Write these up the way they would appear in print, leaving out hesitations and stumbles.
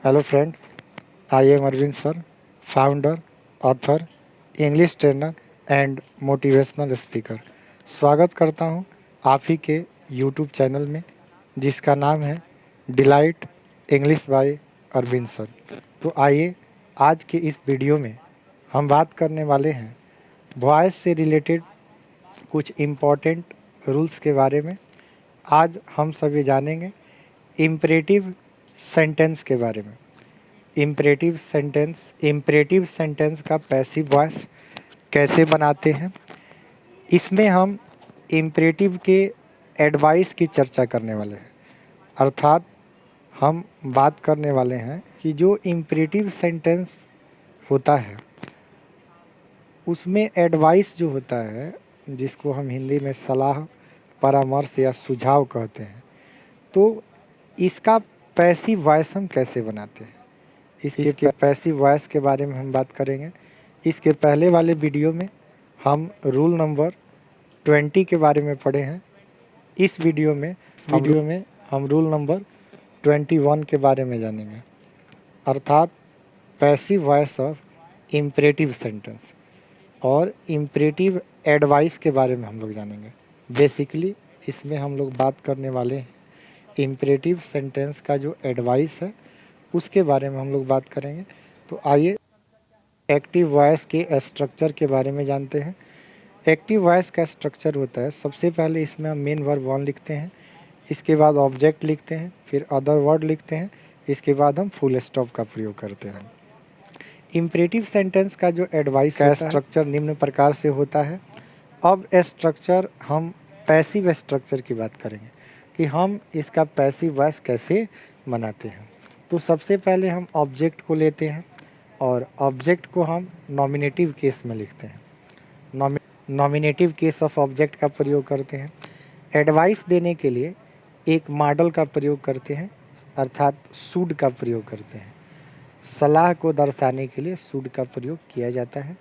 Hello friends, I am Arvind sir, founder, author, English trainer and motivational speaker. स्वागत करता हूं आप ही के यूट्यूब चैनल में जिसका नाम है delight English by Arvind sir. तो आइए आज के इस वीडियो में हम बात करने वाले हैं वॉइस से रिलेटेड कुछ इम्पॉर्टेंट रूल्स के बारे में। आज हम सभी जानेंगे इम्परेटिव सेंटेंस के बारे में। इम्परेटिव सेंटेंस का पैसिव वॉइस कैसे बनाते हैं, इसमें हम इम्परेटिव के एडवाइस की चर्चा करने वाले हैं। अर्थात हम बात करने वाले हैं कि जो इम्परेटिव सेंटेंस होता है उसमें एडवाइस जो होता है, जिसको हम हिंदी में सलाह, परामर्श या सुझाव कहते हैं, तो इसका पैसिव वॉइस हम कैसे बनाते हैं, इसके पैसिव वॉइस के बारे में हम बात करेंगे। इसके पहले वाले वीडियो में हम रूल नंबर 20 के बारे में पढ़े हैं। इस वीडियो में हम रूल नंबर 21 के बारे में जानेंगे, अर्थात passive voice of imperative sentence और इम्परेटिव एडवाइस के बारे में हम लोग जानेंगे। बेसिकली इसमें हम लोग बात करने वाले हैं इम्परेटिव सेंटेंस का जो एडवाइस है उसके बारे में हम लोग बात करेंगे। तो आइए एक्टिव वॉइस के स्ट्रक्चर के बारे में जानते हैं। एक्टिव वॉइस का स्ट्रक्चर होता है, सबसे पहले इसमें हम मेन वर्ब वन लिखते हैं, इसके बाद ऑब्जेक्ट लिखते हैं, फिर अदर वर्ड लिखते हैं, इसके बाद हम फुल स्टॉप का प्रयोग करते हैं। इम्परेटिव सेंटेंस का जो एडवाइस का स्ट्रक्चर निम्न प्रकार से होता है। अब स्ट्रक्चर हम पैसिव स्ट्रक्चर की बात करेंगे कि हम इसका पैसिव वॉइस कैसे बनाते हैं। तो सबसे पहले हम ऑब्जेक्ट को लेते हैं और ऑब्जेक्ट को हम नॉमिनेटिव केस में लिखते हैं। नॉमिनेटिव केस ऑफ ऑब्जेक्ट का प्रयोग करते हैं। एडवाइस देने के लिए एक मॉडल का प्रयोग करते हैं, अर्थात शुड का प्रयोग करते हैं। सलाह को दर्शाने के लिए शुड का प्रयोग किया जाता है।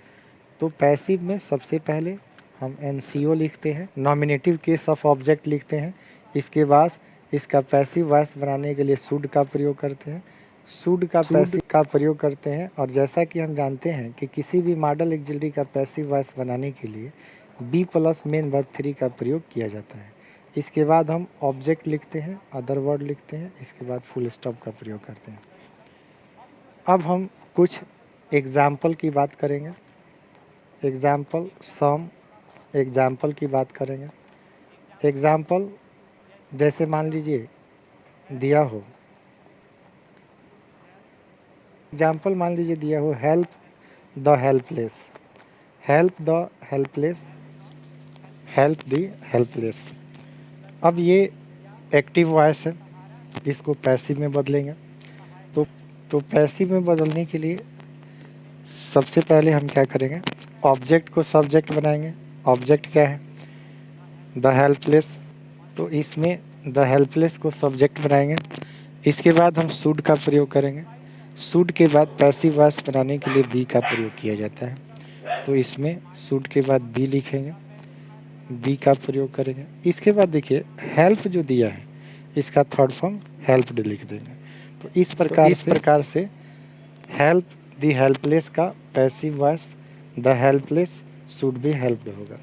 तो पैसिव में सबसे पहले हम एनसीओ लिखते हैं, नॉमिनेटिव केस ऑफ ऑब्जेक्ट लिखते हैं, इसके बाद इसका पैसिव वॉइस बनाने के लिए शुड का प्रयोग करते हैं, शुड का पैसिव का प्रयोग करते हैं। और जैसा कि हम जानते हैं कि किसी भी मॉडल एक्सिलरी का पैसिव वॉइस बनाने के लिए बी प्लस मेन वर्ब 3 का प्रयोग किया जाता है। इसके बाद हम ऑब्जेक्ट लिखते हैं, अदर वर्ड लिखते हैं, इसके बाद फुल स्टॉप का प्रयोग करते हैं। अब हम कुछ एग्जाम्पल की बात करेंगे। एग्जाम्पल की बात करेंगे। एग्जाम्पल जैसे मान लीजिए दिया हो, help the helpless, help the helpless. अब ये एक्टिव वॉइस है, इसको पैसिव में बदलेंगे। तो पैसिव में बदलने के लिए सबसे पहले हम क्या करेंगे, ऑब्जेक्ट को सब्जेक्ट बनाएंगे। ऑब्जेक्ट क्या है, द हेल्पलेस, तो इसमें द हेल्पलेस को सब्जेक्ट बनाएंगे। इसके बाद हम शुड का प्रयोग करेंगे। शुड के बाद पैसिव वॉइस बनाने के लिए बी का प्रयोग किया जाता है, तो इसमें शुड के बाद बी लिखेंगे, बी का प्रयोग करेंगे। इसके बाद देखिए हेल्प जो दिया है इसका थर्ड फॉर्म हेल्प्ड लिख देंगे। तो इस प्रकार से हेल्प द हेल्पलेस का passive voice the helpless should be helped होगा।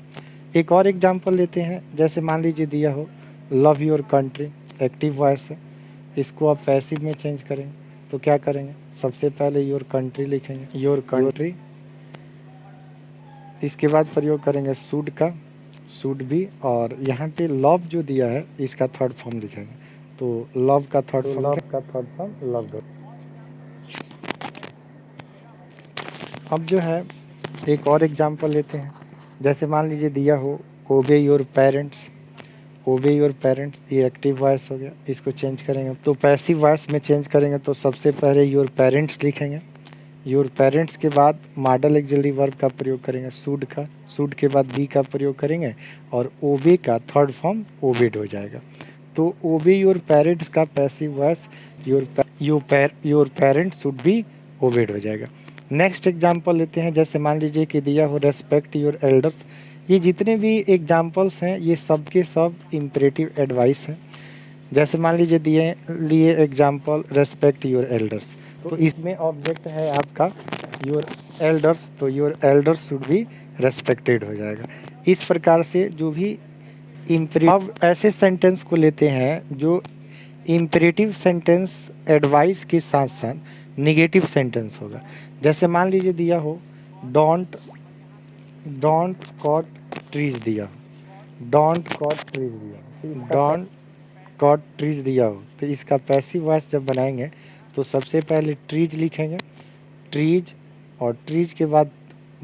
एक और एग्जांपल लेते हैं, जैसे मान लीजिए दिया हो love your country, active voice है, इसको आप पैसिव में चेंज करेंगे तो क्या करेंगे, सबसे पहले योर कंट्री लिखेंगे, योर कंट्री, इसके बाद प्रयोग करेंगे शुड का, शुड बी, और यहाँ पे लव जो दिया है इसका थर्ड फॉर्म लिखेंगे, तो लव का थर्ड फॉर्म लव। अब जो है एक और एग्जांपल लेते हैं, जैसे मान लीजिए दिया हो ओबे योर पेरेंट्स, ये एक्टिव वॉइस हो गया, इसको चेंज करेंगे तो पैसिव वॉइस में चेंज करेंगे तो सबसे पहले योर पेरेंट्स लिखेंगे, योर पेरेंट्स के बाद मॉडल एक्सिलरी वर्ब का प्रयोग करेंगे शुड का, शुड के बाद बी का प्रयोग करेंगे और ओबे का थर्ड फॉर्म ओबेड हो जाएगा। तो ओबे योर पेरेंट्स का passive voice your parents should be obeyed हो जाएगा। नेक्स्ट एग्जांपल लेते हैं, जैसे मान लीजिए कि दिया हो रेस्पेक्ट योर एल्डर्स। ये जितने भी एग्जांपल्स हैं ये सब के सब इम्परेटिव एडवाइस हैं। जैसे मान लीजिए लिए एग्जांपल रेस्पेक्ट योर एल्डर्स, तो इसमें ऑब्जेक्ट है आपका योर एल्डर्स, तो your elders should be respected हो जाएगा। इस प्रकार से जो भी अब ऐसे सेंटेंस को लेते हैं जो इम्परेटिव सेंटेंस एडवाइस के साथ साथ निगेटिव सेंटेंस होगा। जैसे मान लीजिए दिया हो डोंट कट ट्रीज दिया हो, डोंट कट ट्रीज दिया हो, डोंट कट ट्रीज दिया हो, तो इसका पैसिव वॉइस जब बनाएंगे तो सबसे पहले ट्रीज लिखेंगे, ट्रीज, और ट्रीज के बाद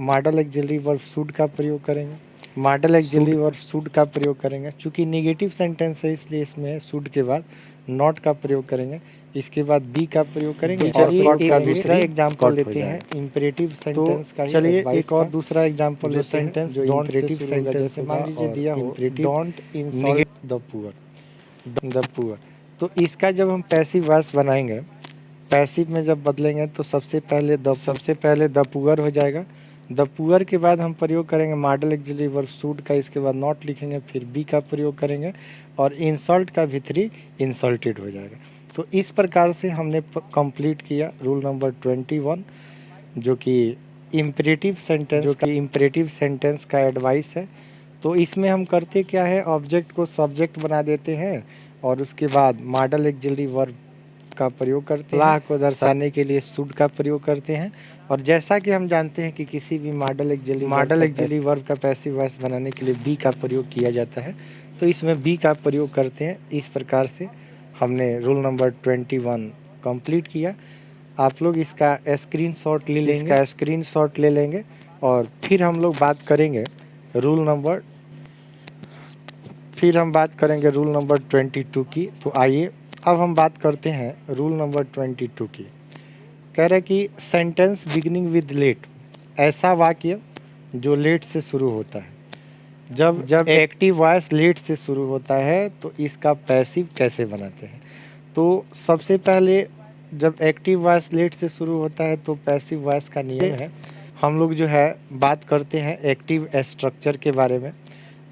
मॉडल ऑक्सिलरी वर्ब शुड का प्रयोग करेंगे, मॉडल ऑक्सिलरी वर्ब शुड का प्रयोग करेंगे। चूंकि नेगेटिव सेंटेंस है इसलिए इसमें शुड के बाद नॉट का प्रयोग करेंगे, इसके बाद बी का प्रयोग करेंगे। चलिए एक दूसरा एग्जांपल लेते हैं इम्परेटिव सेंटेंस का। चलिए एक और दूसरा एग्जांपल लेते हैं सेंटेंस जो इम्परेटिव सेंटेंस, जैसे मान लीजिए दिया हो डोंट इंसल्ट द पुअर, तो इसका जब हम पैसिव वॉइस बनाएंगे, पैसिव में जब बदलेंगे तो सबसे पहले द पुअर हो जाएगा। द पुअर के बाद हम प्रयोग करेंगे मॉडल ऑक्सिलरी वर्ब शुड का, इसके बाद नॉट लिखेंगे, फिर बी का प्रयोग करेंगे और इंसल्ट का भीतरी इंसल्टेड हो जाएगा। तो इस प्रकार से हमने कंप्लीट किया रूल नंबर 21, जो कि इम्परेटिव सेंटेंस का एडवाइस है। तो इसमें हम करते क्या है, ऑब्जेक्ट को सब्जेक्ट बना देते हैं और उसके बाद मॉडल ऑक्सिलरी वर्ब का प्रयोग करते हैं, को दर्शाने के लिए शुड का प्रयोग करते हैं। और जैसा कि हम जानते हैं कि किसी भी मॉडल ऑक्सिलरी वर्ब का पैसिव वॉइस बनाने के लिए बी का प्रयोग किया जाता है, तो इसमें बी का प्रयोग करते हैं। इस प्रकार से हमने रूल नंबर 21 कंप्लीट किया। आप लोग इसका स्क्रीनशॉट ले लेंगे और फिर हम लोग बात करेंगे रूल नंबर 22 की। तो आइए अब हम बात करते हैं रूल नंबर 22 की। कह रहा है कि सेंटेंस बिगिनिंग विद लेट, ऐसा वाक्य जो लेट से शुरू होता है। जब एक्टिव वॉइस लेट से शुरू होता है तो इसका पैसिव कैसे बनाते हैं। तो सबसे पहले जब एक्टिव वॉइस लेट से शुरू होता है तो पैसिव वॉइस का नियम है, हम लोग जो है बात करते हैं एक्टिव स्ट्रक्चर के बारे में।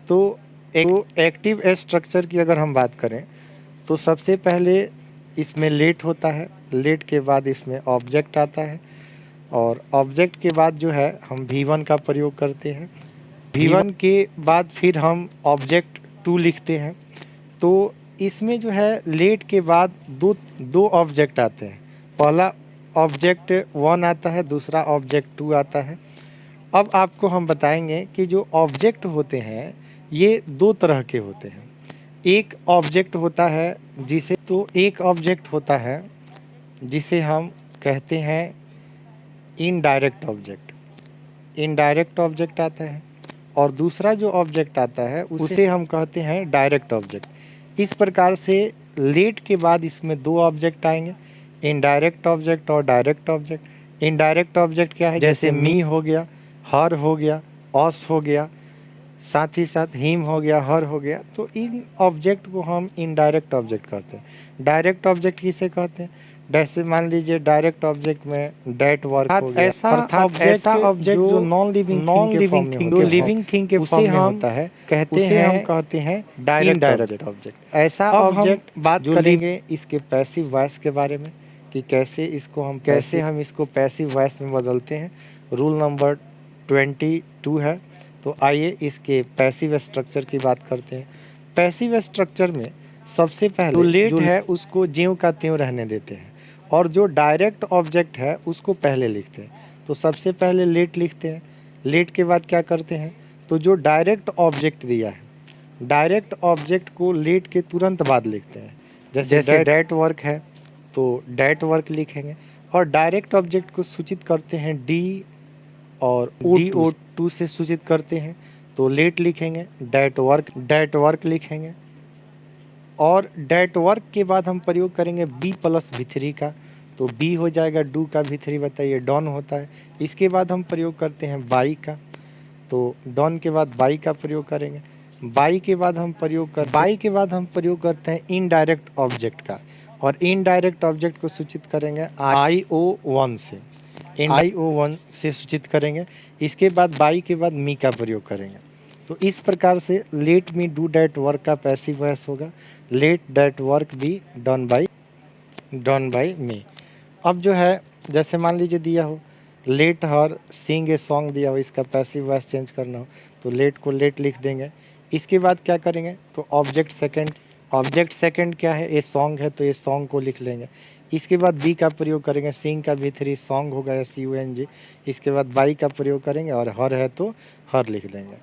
तो एक्टिव स्ट्रक्चर की अगर हम बात करें तो सबसे पहले इसमें लेट होता है, लेट के बाद इसमें ऑब्जेक्ट आता है और ऑब्जेक्ट के बाद जो है हम V1 का प्रयोग करते हैं। V1 के बाद फिर हम ऑब्जेक्ट 2 लिखते हैं। तो इसमें जो है लेट के बाद दो ऑब्जेक्ट आते हैं, पहला ऑब्जेक्ट 1 आता है, दूसरा ऑब्जेक्ट 2 आता है। अब आपको हम बताएंगे कि जो ऑब्जेक्ट होते हैं ये दो तरह के होते हैं। एक ऑब्जेक्ट होता है जिसे हम कहते हैं इनडायरेक्ट ऑब्जेक्ट आता है, और दूसरा जो ऑब्जेक्ट आता है उसे हम कहते हैं डायरेक्ट ऑब्जेक्ट। इस प्रकार से लेट के बाद इसमें दो ऑब्जेक्ट आएंगे, इनडायरेक्ट ऑब्जेक्ट और डायरेक्ट ऑब्जेक्ट। इनडायरेक्ट ऑब्जेक्ट क्या है, जैसे मी हो गया, हर हो गया, ऑस हो गया, साथ ही साथ हिम हो गया, हर हो गया। तो इन ऑब्जेक्ट को हम इनडायरेक्ट ऑब्जेक्ट कहते हैं। डायरेक्ट ऑब्जेक्ट किसे कहते हैं, जैसे मान लीजिए डायरेक्ट ऑब्जेक्ट में डेट वर्क हो गया, ऐसा ऑब्जेक्ट जो नॉन लिविंग थिंग के फॉर्म में होता है, हम कहते हैं डायरेक्ट ऑब्जेक्ट। ऐसा ऑब्जेक्ट बात करेंगे इसके पैसिव वॉइस के बारे में कि कैसे हम इसको पैसिव वॉइस में बदलते हैं। रूल नंबर 22 है। तो आइए इसके पैसिव स्ट्रक्चर की बात करते हैं। पैसिव स्ट्रक्चर में सबसे पहले जो लेट है उसको ज्यों का त्यों रहने देते हैं और जो डायरेक्ट ऑब्जेक्ट है उसको पहले लिखते हैं। तो सबसे पहले लेट लिखते हैं, लेट के बाद क्या करते हैं, तो जो डायरेक्ट ऑब्जेक्ट दिया है, डायरेक्ट ऑब्जेक्ट को लेट के तुरंत बाद लिखते हैं। जैसे डेट वर्क है तो डेट वर्क लिखेंगे, और डायरेक्ट ऑब्जेक्ट को सूचित करते हैं डी और O2 से सूचित करते हैं। तो लेट लिखेंगे, डेट वर्क लिखेंगे, और डेट वर्क के बाद हम प्रयोग करेंगे बी प्लस V3 का। तो बी हो जाएगा डू का, V3 बताइए डॉन होता है। इसके बाद हम प्रयोग करते हैं बाई का, तो डॉन के बाद बाई का प्रयोग करेंगे। बाई के बाद हम प्रयोग करते हैं इनडायरेक्ट ऑब्जेक्ट का, और इनडायरेक्ट ऑब्जेक्ट को सूचित करेंगे IO1 से सूचित करेंगे। इसके बाद बाई के बाद मी का प्रयोग करेंगे। तो इस प्रकार से let me do that work का पैसिव वॉइस होगा, let that work be done by me. अब जो है जैसे मान लीजिए दिया हो let her Singh a song दिया हो, इसका पैसिव वॉइस चेंज करना हो तो लेट को लेट लिख देंगे। इसके बाद क्या करेंगे तो ऑब्जेक्ट सेकंड क्या है, ए सॉन्ग है तो ए सॉन्ग को लिख लेंगे। इसके बाद बी का प्रयोग करेंगे, सिंग का भी3 सॉन्ग होगा SUNG। इसके बाद बाई का प्रयोग करेंगे और हर है तो हर लिख देंगे।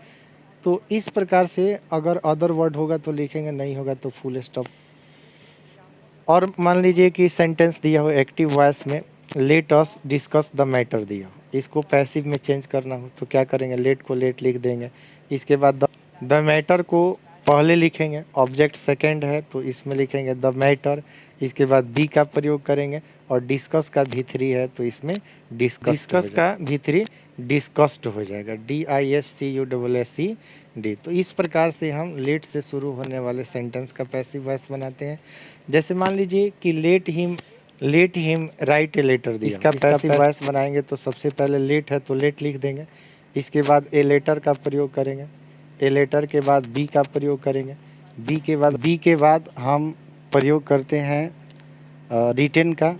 तो इस प्रकार से अगर अदर वर्ड होगा तो लिखेंगे, नहीं होगा तो फुल स्टॉप। और मान लीजिए कि सेंटेंस दिया हो एक्टिव वॉइस में let us discuss the matter दिया हो, इसको पैसिव में चेंज करना हो तो क्या करेंगे, लेट को लेट लिख देंगे। इसके बाद द मैटर को पहले लिखेंगे, ऑब्जेक्ट सेकंड है तो इसमें लिखेंगे द मैटर। इसके बाद बी का प्रयोग करेंगे और डिस्कस का भी3 है तो इसमें डिस्कस का भी3 डिस्कस्ड हो जाएगा, DISCUSSED। तो इस प्रकार से हम लेट से शुरू होने वाले सेंटेंस का पैसिव वॉइस बनाते हैं। जैसे मान लीजिए कि let him write a letter दिया, इसका पैसिव वॉइस बनाएंगे तो सबसे पहले लेट है तो लेट लिख देंगे। इसके बाद ए लेटर का प्रयोग करेंगे, ए लेटर के बाद बी का प्रयोग करेंगे, बी के बाद हम प्रयोग करते हैं रिटेन का,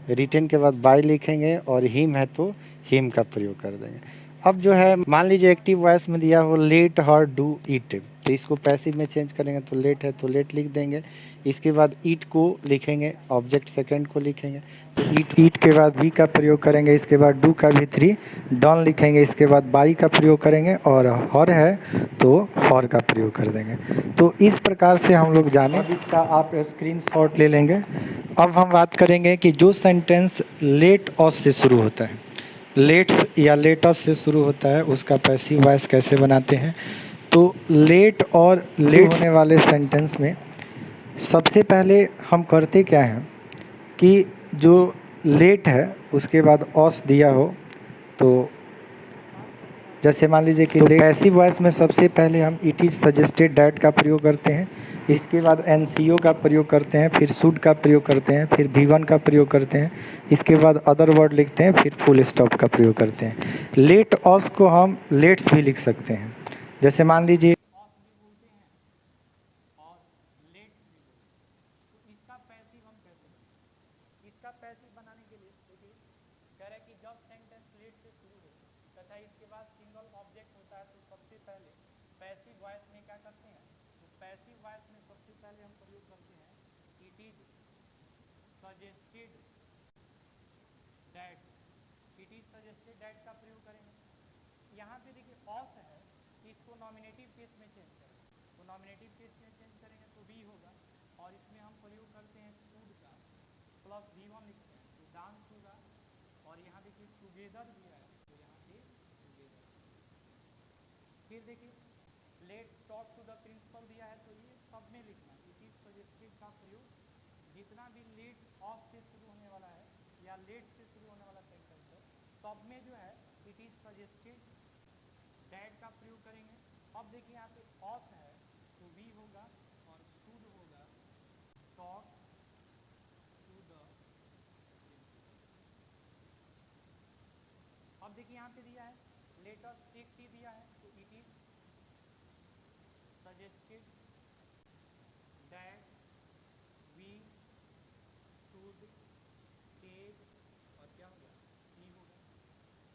रिटेन के बाद बाय लिखेंगे और हिम है तो हिम का प्रयोग कर देंगे। अब जो है मान लीजिए एक्टिव वॉइस में दिया हो लेट हर डू इट, तो इसको पैसिव में चेंज करेंगे तो लेट है तो लेट लिख देंगे। इसके बाद ईट को लिखेंगे, ऑब्जेक्ट सेकंड को लिखेंगे तो ईट के बाद बी का प्रयोग करेंगे। इसके बाद डू का भी3 डन लिखेंगे। इसके बाद बाई का प्रयोग करेंगे और हर है तो हर का प्रयोग कर देंगे। तो इस प्रकार से हम लोग जाने, अब इसका आप स्क्रीनशॉट ले लेंगे। अब हम बात करेंगे कि जो सेंटेंस लेट अस से शुरू होता है, लेट्स या लेटस से शुरू होता है, उसका पैसिव वॉइस कैसे बनाते हैं। तो लेट और लेट होने वाले सेंटेंस में सबसे पहले हम करते क्या हैं कि जो लेट है उसके बाद ऑस दिया हो तो जैसे मान लीजिए कि पैसिव वॉइस में सबसे पहले हम इट इज़ सजेस्टेड डैट का प्रयोग करते हैं। इसके बाद NCO का प्रयोग करते हैं, फिर शुड का प्रयोग करते हैं, फिर V1 का प्रयोग करते हैं। इसके बाद अदर वर्ड लिखते हैं, फिर फुल स्टॉप का प्रयोग करते हैं। लेट ऑस को हम लेट्स भी लिख सकते हैं। जैसे मान लीजिए इसका पैसिव बनाने के लिए देखिए कह रहा है कि जब सेंटेंस लेट से शुरू हो तथा इसके बाद सिंगल ऑब्जेक्ट होता है तो सबसे पहले पैसिव वॉइस में क्या करते हैं, तो पैसिव वॉइस में सबसे पहले हम प्रयोग करते हैं it is suggested that, it is suggested that का प्रयोग करेंगे। यहाँ पे देखिए ऑस है, इसको नॉमिनेटिव केस में चेंज करें तो नॉमिनेटिव केस में चेंज करेंगे तो बी होगा और इसमें हम प्रयोग करते हैं शुड का प्लस V1 लिखते हैं तो डांस होगा। और यहाँ देखिए टुगेदर दिया है तो यहाँ पे टुगेदर। फिर देखिए let talk to the principal दिया है तो ये सब में लिखना, इट इज सजेस्टेड का प्रयोग जितना भी लेट ऑफ से शुरू होने वाला है या लेट से शुरू होने वाला सेंटेंस है सब में जो है इट इज सजेस्टेड डैट का प्रयोग करेंगे। अब देखिए यहाँ पे ऑफ है तो वी होगा और शुड होगा टॉक टू द। अब देखिए यहाँ पे दिया है लेट अस टेक टी दिया है तो it is suggested that we should take और क्या हो गया टी होगा।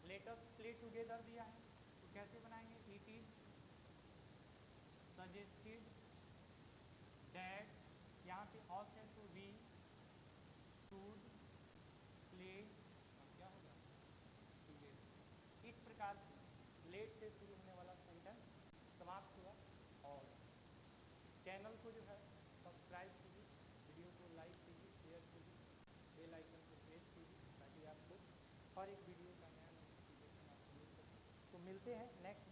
लेट अस प्ले टुगेदर दिया है तो कैसे बनाएंगे, इट इज सजेस्टेड दैट, यहाँ पे ऑस है तो वी शुड प्ले और क्या होगा टुगेदर। इस प्रकार से लेट से शुरू होने वाला सेंटेंस समाप्त हुआ। और चैनल को जो है सब्सक्राइब कीजिए, वीडियो को लाइक कीजिए, शेयर कीजिए, बेल आइकन को प्रेस कीजिए ताकि आपको हर एक वीडियो का नया नोटिफिकेशन आपको मिल सके। तो मिलते हैं नेक्स्ट